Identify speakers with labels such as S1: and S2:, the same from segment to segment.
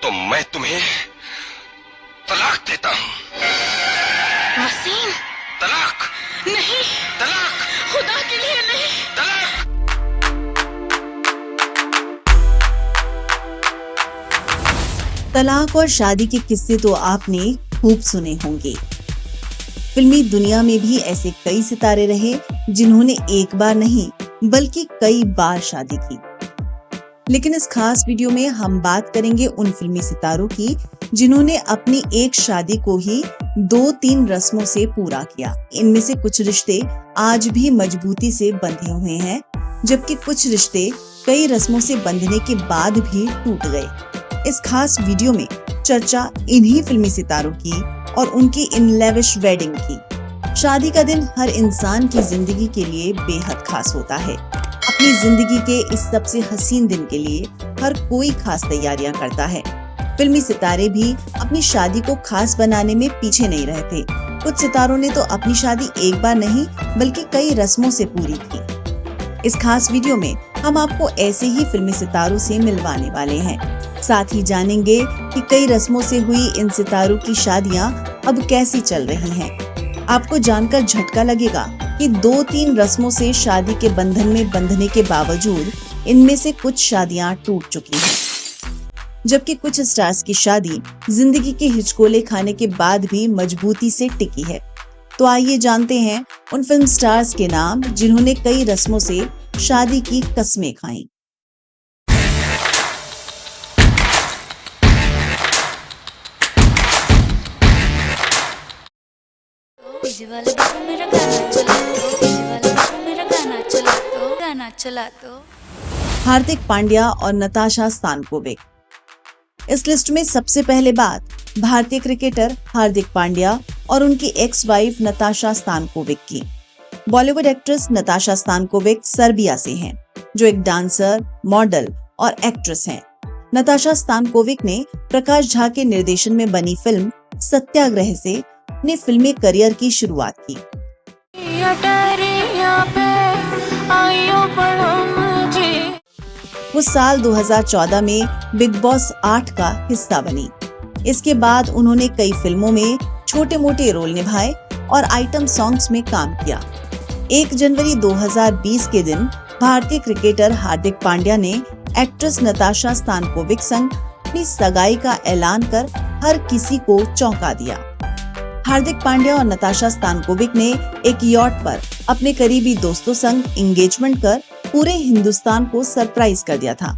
S1: तो मैं तुम्हें तलाक देता हूँ।
S2: वसीम,
S1: तलाक,
S2: नहीं,
S1: तलाक,
S2: खुदा के लिए नहीं।
S1: तलाक।
S3: तलाक और शादी के किस्से तो आपने खूब सुने होंगे। फिल्मी दुनिया में भी ऐसे कई सितारे रहे जिन्होंने एक बार नहीं बल्कि कई बार शादी की। लेकिन इस खास वीडियो में हम बात करेंगे उन फिल्मी सितारों की जिन्होंने अपनी एक शादी को ही 2-3 रस्मों से पूरा किया। इनमें से कुछ रिश्ते आज भी मजबूती से बंधे हुए हैं, जबकि कुछ रिश्ते कई रस्मों से बंधने के बाद भी टूट गए। इस खास वीडियो में चर्चा इन्हीं फिल्मी सितारों की और उनकी इन लेविश वेडिंग की। शादी का दिन हर इंसान की जिंदगी के लिए बेहद खास होता है। अपनी जिंदगी के इस सबसे हसीन दिन के लिए हर कोई खास तैयारियां करता है। फिल्मी सितारे भी अपनी शादी को खास बनाने में पीछे नहीं रहते। कुछ सितारों ने तो अपनी शादी एक बार नहीं बल्कि कई रस्मों से पूरी की। इस खास वीडियो में हम आपको ऐसे ही फिल्मी सितारों से मिलवाने वाले हैं। साथ ही जानेंगे कि कई रस्मों से हुई इन सितारों की शादियां अब कैसी चल रही हैं। आपको जानकर झटका लगेगा कि 2-3 रस्मों से शादी के बंधन में बंधने के बावजूद इनमें से कुछ शादियां टूट चुकी हैं, जबकि कुछ स्टार्स की शादी जिंदगी के हिचकोले खाने के बाद भी मजबूती से टिकी है। तो आइए जानते हैं उन फिल्म स्टार्स के नाम जिन्होंने कई रस्मों से शादी की कस्में खाई। हार्दिक पांड्या और नताशा स्तानकोविक। इस लिस्ट में सबसे पहले बात भारतीय क्रिकेटर हार्दिक पांड्या और उनकी एक्स वाइफ नताशा स्तानकोविक की। बॉलीवुड एक्ट्रेस नताशा स्तानकोविक सर्बिया से हैं, जो एक डांसर, मॉडल और एक्ट्रेस हैं। नताशा स्तानकोविक ने प्रकाश झा के निर्देशन में बनी फिल्म सत्याग्रह से अपने फिल्मी करियर की शुरुआत की। वो साल 2014 में बिग बॉस 8 का हिस्सा बनी। इसके बाद उन्होंने कई फिल्मों में छोटे मोटे रोल निभाए और आइटम सॉन्ग्स में काम किया। 1 जनवरी 2020 के दिन भारतीय क्रिकेटर हार्दिक पांड्या ने एक्ट्रेस नताशा स्तानकोविक संग अपनी सगाई का ऐलान कर हर किसी को चौंका दिया। हार्दिक पांड्या और नताशा स्तानकोविक ने एक यॉट पर अपने करीबी दोस्तों संग एंगेजमेंट कर पूरे हिंदुस्तान को सरप्राइज कर दिया था।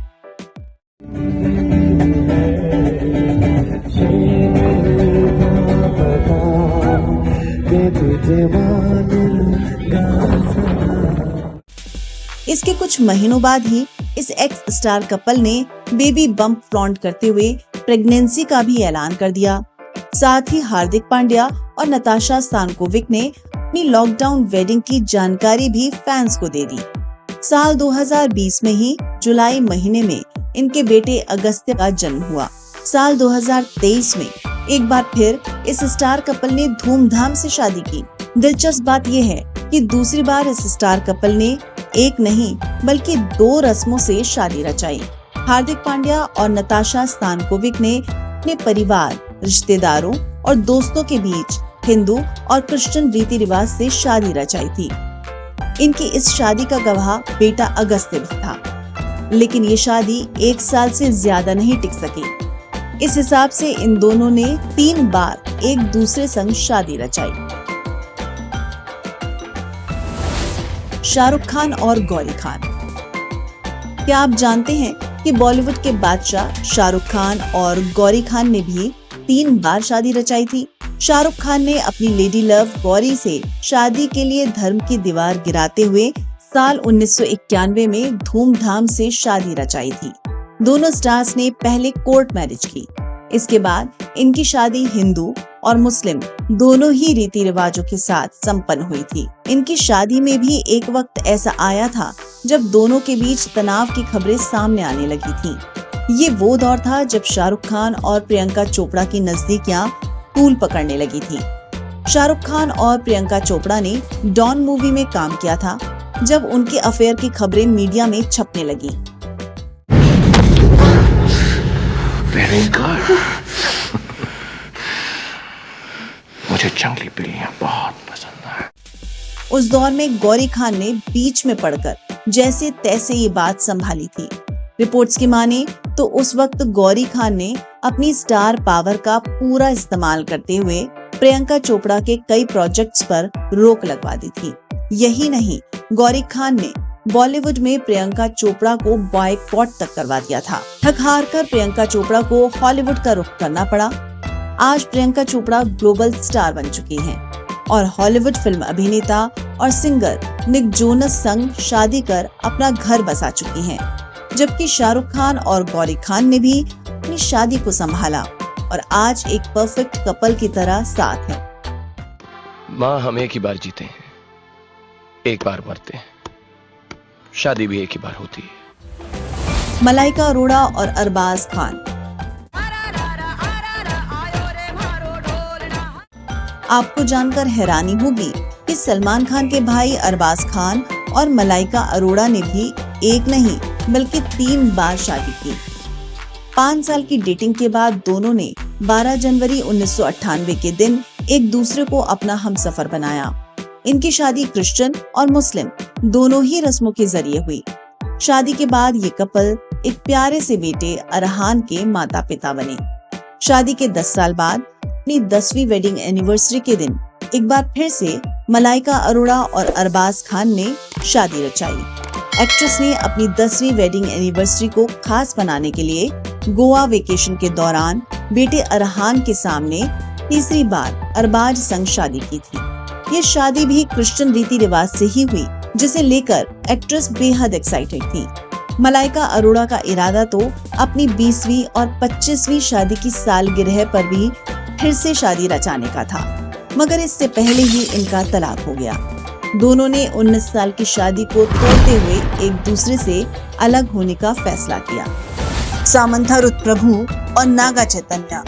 S3: इसके कुछ महीनों बाद ही इस एक्स स्टार कपल ने बेबी बम्प फ्लॉन्ट करते हुए प्रेगनेंसी का भी ऐलान कर दिया। साथ ही हार्दिक पांड्या और नताशा स्तानकोविक ने अपनी लॉकडाउन वेडिंग की जानकारी भी फैंस को दे दी। साल 2020 में ही जुलाई महीने में इनके बेटे अगस्त्य का जन्म हुआ। साल 2023 में एक बार फिर इस स्टार कपल ने धूमधाम से शादी की। दिलचस्प बात यह है कि दूसरी बार इस स्टार कपल ने एक नहीं बल्कि 2 रस्मों से शादी रचाई। हार्दिक पांड्या और नताशा स्तानकोविक ने अपने परिवार, रिश्तेदारों और दोस्तों के बीच हिंदू और क्रिश्चियन रीति रिवाज से शादी रचाई थी। इनकी इस शादी का गवाह बेटा अगस्त्य भी था, लेकिन ये शादी 1 साल से ज्यादा नहीं टिक सकी। इस हिसाब से इन दोनों ने 3 बार एक दूसरे संग शादी रचाई। शाहरुख खान और गौरी खान। क्या आप जानते हैं कि बॉलीवुड के बादशाह शाहरुख खान और गौरी खान ने भी 3 बार शादी रचाई थी। शाहरुख खान ने अपनी लेडी लव गौरी से शादी के लिए धर्म की दीवार गिराते हुए साल 1991 में धूमधाम से शादी रचाई थी। दोनों स्टार्स ने पहले कोर्ट मैरिज की। इसके बाद इनकी शादी हिंदू और मुस्लिम दोनों ही रीति रिवाजों के साथ संपन्न हुई थी। इनकी शादी में भी एक वक्त ऐसा आया था जब दोनों के बीच तनाव की खबरें सामने आने लगी थी। ये वो दौर था जब शाहरुख खान और प्रियंका चोपड़ा की नजदीकियां तूल पकड़ने लगी थी। शाहरुख खान और प्रियंका चोपड़ा ने डॉन मूवी में काम किया था, जब उनके अफेयर की खबरें मीडिया में छपने लगी।
S1: Very good. मुझे जंगली बिल्लियां बहुत पसंद है।
S3: उस दौर में गौरी खान ने बीच में पड़कर जैसे तैसे ये बात संभाली थी। रिपोर्ट्स की माने तो उस वक्त गौरी खान ने अपनी स्टार पावर का पूरा इस्तेमाल करते हुए प्रियंका चोपड़ा के कई प्रोजेक्ट्स पर रोक लगवा दी थी। यही नहीं, गौरी खान ने बॉलीवुड में प्रियंका चोपड़ा को बॉयकॉट तक करवा दिया था। थक हार कर प्रियंका चोपड़ा को हॉलीवुड का रुख करना पड़ा। आज प्रियंका चोपड़ा ग्लोबल स्टार बन चुकी हैं और हॉलीवुड फिल्म अभिनेता और सिंगर निक जोनस संग शादी कर अपना घर बसा चुकी हैं, जबकि शाहरुख खान और गौरी खान ने भी अपनी शादी को संभाला और आज एक परफेक्ट कपल की तरह साथ हैं।
S1: माँ, हम एक ही बार जीते हैं, एक बार मरते हैं। शादी भी एक ही बार होती है।
S3: मलाइका अरोड़ा और अरबाज खान। आपको जानकर हैरानी होगी कि सलमान खान के भाई अरबाज खान और मलाइका अरोड़ा ने भी एक नहीं बल्कि 3 बार शादी की। 5 साल की डेटिंग के बाद दोनों ने 12 जनवरी 1998 के दिन एक दूसरे को अपना हमसफर बनाया। इनकी शादी क्रिश्चियन और मुस्लिम दोनों ही रस्मों के जरिए हुई। शादी के बाद ये कपल एक प्यारे से बेटे अरहान के माता पिता बने। शादी के 10 साल बाद अपनी 10वीं वेडिंग एनिवर्सरी के दिन एक बार फिर से मलाइका अरोड़ा और अरबाज खान ने शादी रचाई। एक्ट्रेस ने अपनी 10वीं वेडिंग एनिवर्सरी को खास बनाने के लिए गोवा वेकेशन के दौरान बेटे अरहान के सामने तीसरी बार अरबाज संग शादी की थी। ये शादी भी क्रिश्चियन रीति रिवाज से ही हुई, जिसे लेकर एक्ट्रेस बेहद एक्साइटेड थी। मलाइका अरोड़ा का इरादा तो अपनी 20वीं और 25वीं शादी की सालगिरह पर भी फिर से शादी रचाने का था, मगर इससे पहले ही इनका तलाक हो गया। दोनों ने 19 साल की शादी को तोड़ते हुए एक दूसरे से अलग होने का फैसला किया। सामंथा रुतप्रभु और Naga Chaitanya.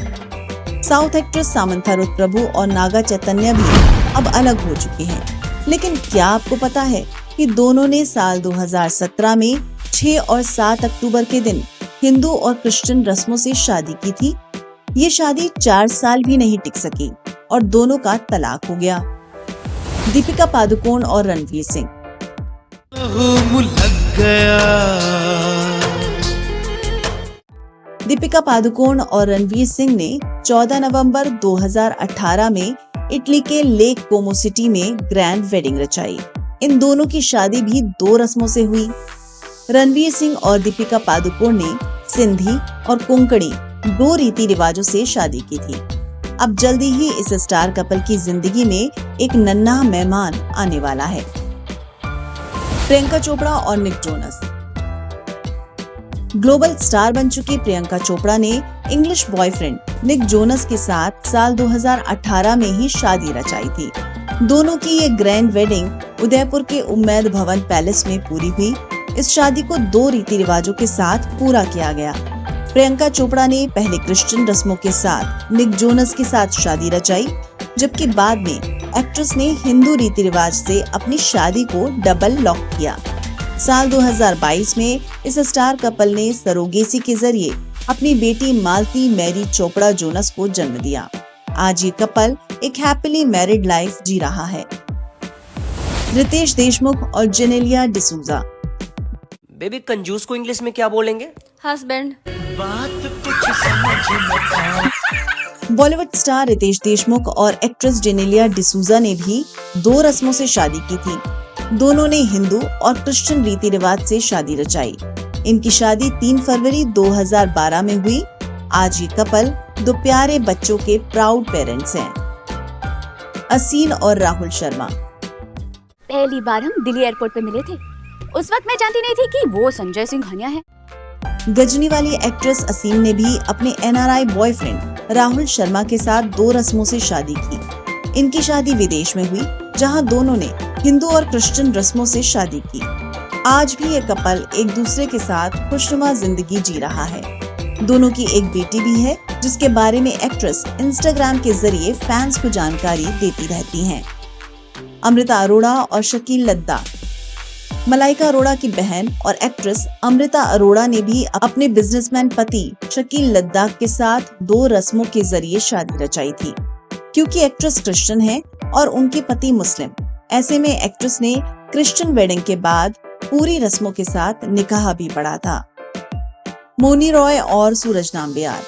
S3: South actress Samantha रुतप्रभु और नागा चैतन्य भी अब अलग हो चुके हैं, लेकिन क्या आपको पता है कि दोनों ने साल 2017 में 6 और 7 अक्टूबर के दिन हिंदू और क्रिश्चियन रस्मों से शादी की थी। ये शादी 4 साल भी नहीं टिक सकी और दोनों का तलाक हो गया। दीपिका पादुकोण और रणवीर सिंह। दीपिका पादुकोण और रणवीर सिंह ने 14 नवंबर 2018 में इटली के लेक कोमो सिटी में ग्रैंड वेडिंग रचाई। इन दोनों की शादी भी 2 रस्मों से हुई। रणवीर सिंह और दीपिका पादुकोण ने सिंधी और कोंकणी 2 रीति रिवाजों से शादी की थी। अब जल्दी ही इस स्टार कपल की जिंदगी में एक नन्हा मेहमान आने वाला है। प्रियंका चोपड़ा और निक जोनस। ग्लोबल स्टार बन चुकी प्रियंका चोपड़ा ने इंग्लिश बॉयफ्रेंड निक जोनस के साथ साल 2018 में ही शादी रचाई थी। दोनों की ये ग्रैंड वेडिंग उदयपुर के उम्मेद भवन पैलेस में पूरी हुई। इस शादी को 2 रीति रिवाजों के साथ पूरा किया गया। प्रियंका चोपड़ा ने पहले क्रिश्चियन रस्मों के साथ निक जोनस के साथ शादी रचाई, जबकि बाद में एक्ट्रेस ने हिंदू रीति रिवाज से अपनी शादी को डबल लॉक किया। साल 2022 में इस स्टार कपल ने सरोगेसी के जरिए अपनी बेटी मालती मैरी चोपड़ा जोनस को जन्म दिया। आज ये कपल एक हैप्पीली मैरिड लाइफ जी रहा है। रितेश देशमुख और जेनेलिया डिसूजा।
S4: बेबी, कंजूस को इंग्लिश में क्या बोलेंगे?
S2: हस्बैंड।
S3: बॉलीवुड स्टार रितेश देशमुख और एक्ट्रेस जेनेलिया डिसूजा ने भी 2 रस्मों से शादी की थी। दोनों ने हिंदू और क्रिश्चियन रीति रिवाज से शादी रचाई। इनकी शादी 3 फरवरी 2012 में हुई। आज ये कपल 2 प्यारे बच्चों के प्राउड पेरेंट्स हैं। असीन और राहुल शर्मा।
S2: पहली बार हम दिल्ली एयरपोर्ट पे मिले थे। उस वक्त मैं जानती नहीं थी कि वो संजय सिंह हनिया है।
S3: गजनी वाली एक्ट्रेस असीन ने भी अपने NRI बॉयफ्रेंड राहुल शर्मा के साथ 2 रस्मों से शादी की। इनकी शादी विदेश में हुई, जहां दोनों ने हिंदू और क्रिश्चियन रस्मों से शादी की। आज भी ये कपल एक दूसरे के साथ खुशनुमा जिंदगी जी रहा है। दोनों की एक बेटी भी है, जिसके बारे में एक्ट्रेस इंस्टाग्राम के जरिए फैंस को जानकारी देती रहती हैं। अमृता अरोड़ा और शकील लद्दा। मलाइका अरोड़ा की बहन और एक्ट्रेस अमृता अरोड़ा ने भी अपने बिजनेसमैन पति शकील लद्दाख के साथ 2 रस्मों के जरिए शादी रचाई थी। क्योंकि एक्ट्रेस क्रिश्चियन है और उनके पति मुस्लिम, ऐसे में एक्ट्रेस ने क्रिश्चियन वेडिंग के बाद पूरी रस्मों के साथ निकाह भी पढ़ा था। मौनी रॉय और सूरज नाम्बियार।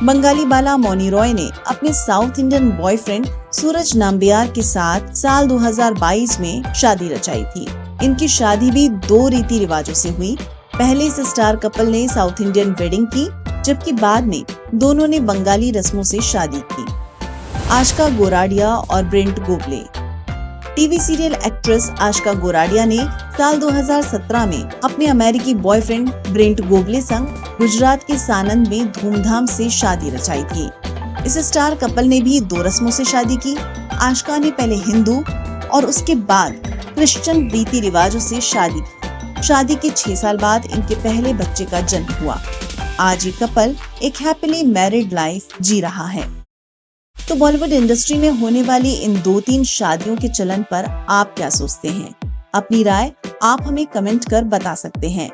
S3: बंगाली बाला मौनी रॉय ने अपने साउथ इंडियन बॉयफ्रेंड सूरज नाम्बियार के साथ साल 2022 में शादी रचाई थी। इनकी शादी भी 2 रीति रिवाजों से हुई। पहले इस स्टार कपल ने साउथ इंडियन वेडिंग की, जबकि बाद में दोनों ने बंगाली रस्मों से शादी की। आशका गोराडिया और Brent Gogle. TV serial actress आशका गोराडिया ने साल 2017 में अपने अमेरिकी बॉयफ्रेंड ब्रेंट गोगले संग गुजरात के सानंद में धूमधाम से शादी रचाई थी। इस स्टार कपल ने भी 2 रस्मों से शादी की। आशका ने पहले हिंदू और उसके बाद क्रिश्चियन रीति रिवाजों से शादी की। शादी के 6 साल बाद इनके पहले बच्चे का जन्म हुआ। आज ये कपल एक हैप्पीली मैरिड लाइफ जी रहा है। तो बॉलीवुड इंडस्ट्री में होने वाली इन 2-3 शादियों के चलन पर आप क्या सोचते हैं? अपनी राय आप हमें कमेंट कर बता सकते हैं।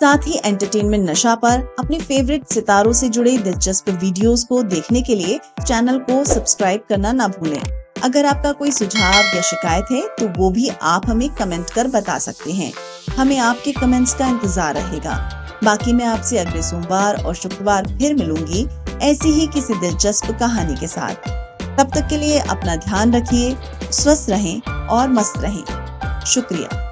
S3: साथ ही एंटरटेनमेंट नशा पर अपने फेवरेट सितारों से जुड़े दिलचस्प वीडियोस को देखने के लिए चैनल को सब्सक्राइब करना ना भूलें। अगर आपका कोई सुझाव या शिकायत है तो वो भी आप हमें कमेंट कर बता सकते हैं। हमें आपके कमेंट्स का इंतजार रहेगा। बाकी मैं आपसे अगले सोमवार और शुक्रवार फिर मिलूंगी ऐसी ही किसी दिलचस्प कहानी के साथ। तब तक के लिए अपना ध्यान रखिए, स्वस्थ रहें और मस्त रहें। शुक्रिया।